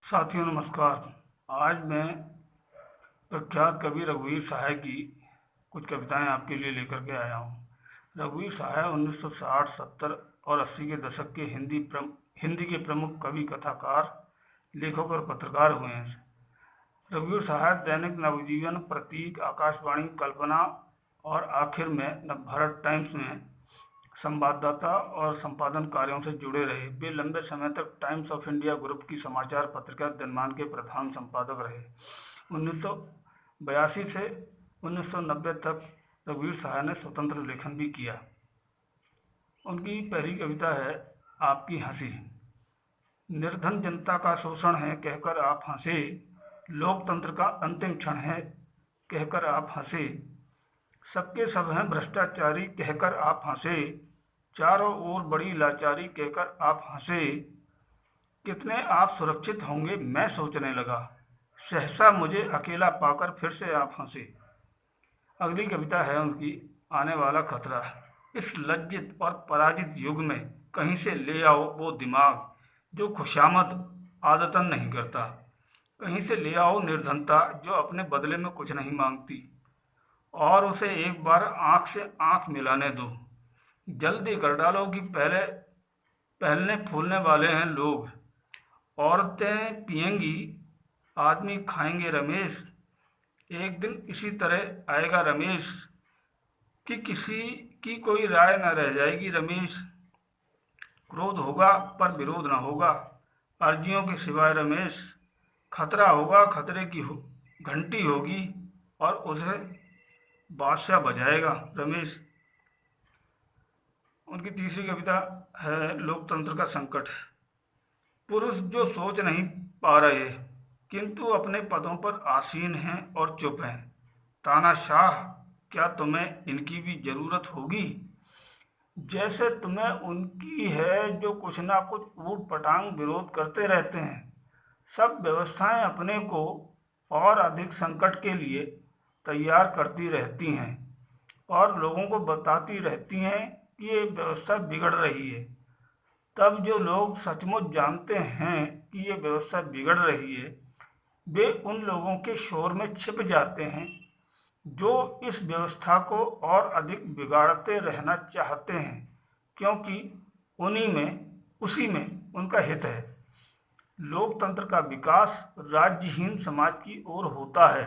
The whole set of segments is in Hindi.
साथियों नमस्कार। आज मैं प्रख्यात कवि रघुवीर सहाय की कुछ कविताएं आपके लिए लेकर के आया हूँ। रघुवीर सहाय 1960, 70 और 80 के दशक के हिंदी के प्रमुख कवि, कथाकार, लेखक और पत्रकार हुए हैं। रघुवीर सहाय दैनिक नवजीवन, प्रतीक, आकाशवाणी, कल्पना और आखिर में नवभारत टाइम्स में संवाददाता और संपादन कार्यों से जुड़े रहे। वे लंबे समय तक टाइम्स ऑफ इंडिया ग्रुप की समाचार पत्रिका दिनमान के प्रधान संपादक रहे। 1982 से 1990 तक रघुवीर सहाय ने स्वतंत्र लेखन भी किया। उनकी पहली कविता है आपकी हंसी। निर्धन जनता का शोषण है कहकर आप हंसे, लोकतंत्र का अंतिम क्षण है कहकर आप हंसे, सबके सब हैं भ्रष्टाचारी कहकर आप हंसे, चारों ओर बड़ी लाचारी कहकर आप हंसे, कितने आप सुरक्षित होंगे मैं सोचने लगा, सहसा मुझे अकेला पाकर फिर से आप हंसे। अगली कविता है उनकी आने वाला खतरा। इस लज्जित और पराजित युग में कहीं से ले आओ वो दिमाग जो खुशामद आदतन नहीं करता, कहीं से ले आओ निर्धनता जो अपने बदले में कुछ नहीं मांगती, और उसे एक बार आंख से आंख मिलाने दो। जल्दी कर डालो कि पहलने फूलने वाले हैं लोग, औरतें पिएंगी, आदमी खाएंगे रमेश, एक दिन इसी तरह आएगा रमेश कि किसी की कोई राय न रह जाएगी रमेश, क्रोध होगा पर विरोध न होगा अर्जियों के सिवाय रमेश, खतरा होगा खतरे की घंटी होगी और उसे बादशाह बजाएगा रमेश। उनकी तीसरी कविता है लोकतंत्र का संकट। पुरुष जो सोच नहीं पा रहे किंतु अपने पदों पर आसीन हैं और चुप हैं, तानाशाह क्या तुम्हें इनकी भी जरूरत होगी, जैसे तुम्हें उनकी है जो कुछ ना कुछ ऊट पटांग विरोध करते रहते हैं। सब व्यवस्थाएं अपने को और अधिक संकट के लिए तैयार करती रहती हैं और लोगों को बताती रहती हैं कि ये व्यवस्था बिगड़ रही है। तब जो लोग सचमुच जानते हैं कि ये व्यवस्था बिगड़ रही है, वे उन लोगों के शोर में छिप जाते हैं जो इस व्यवस्था को और अधिक बिगाड़ते रहना चाहते हैं, क्योंकि उसी में उनका हित है। लोकतंत्र का विकास राज्यहीन समाज की ओर होता है,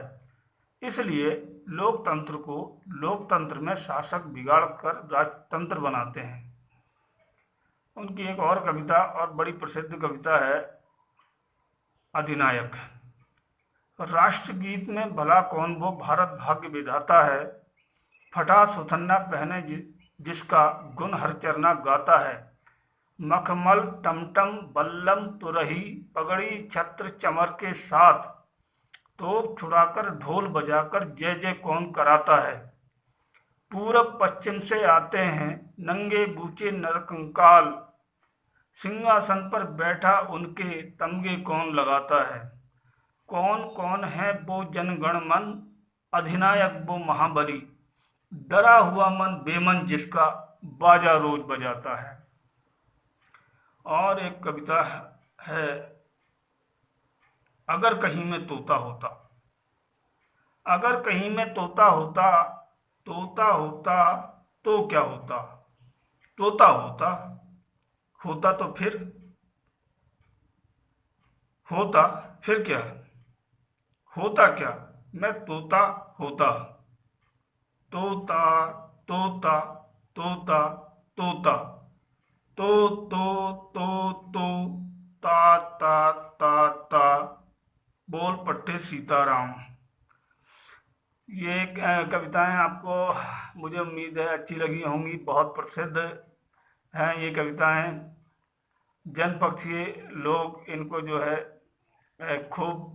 इसलिए लोकतंत्र को लोकतंत्र में शासक बिगाड़ कर राजतंत्र बनाते हैं। उनकी एक और कविता और बड़ी प्रसिद्ध कविता है अधिनायक। राष्ट्रगीत में भला कौन वो भारत भाग्य विधाता है, फटा सुथन्ना पहने जिसका गुण हर चरना गाता है, मखमल टमटम बल्लम तुरही पगड़ी छत्र चमर के साथ, तोप छुड़ाकर ढोल बजाकर जय जय कौन कराता है, पूरब पश्चिम से आते हैं नंगे बूचे नरकंकाल, सिंहासन पर बैठा उनके तमगे कौन लगाता है, कौन कौन है वो जनगण मन, अधिनायक वो महाबली, डरा हुआ मन बेमन जिसका बाजा रोज बजाता है। और एक कविता है अगर कहीं में तोता होता। अगर कहीं में तोता होता, तोता होता तो क्या होता, तोता होता, होता तो फिर क्या, होता क्या, मैं तोता होता, तोता तोता तोता तोता, तो ता ता ता ता, बोल पट्टे सीताराम। ये कविताएं आपको मुझे उम्मीद है अच्छी लगी होंगी। बहुत प्रसिद्ध हैं ये कविताएं, जनपक्षीय लोग इनको जो है खूब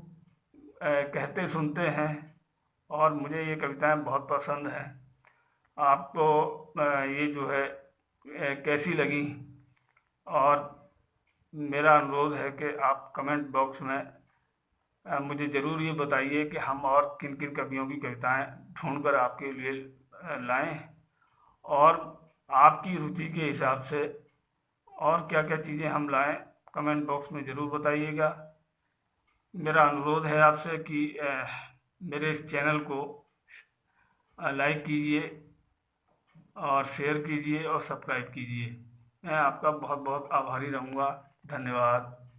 कहते सुनते हैं और मुझे ये कविताएं बहुत पसंद हैं। आपको ये जो है कैसी लगी, और मेरा अनुरोध है कि आप कमेंट बॉक्स में मुझे ज़रूर ये बताइए कि हम और किन किन कवियों की कविताएं ढूंढकर आपके लिए लाएं, और आपकी रुचि के हिसाब से और क्या क्या चीज़ें हम लाएं, कमेंट बॉक्स में ज़रूर बताइएगा। मेरा अनुरोध है आपसे कि मेरे इस चैनल को लाइक कीजिए और शेयर कीजिए और सब्सक्राइब कीजिए। मैं आपका बहुत बहुत आभारी रहूँगा। धन्यवाद।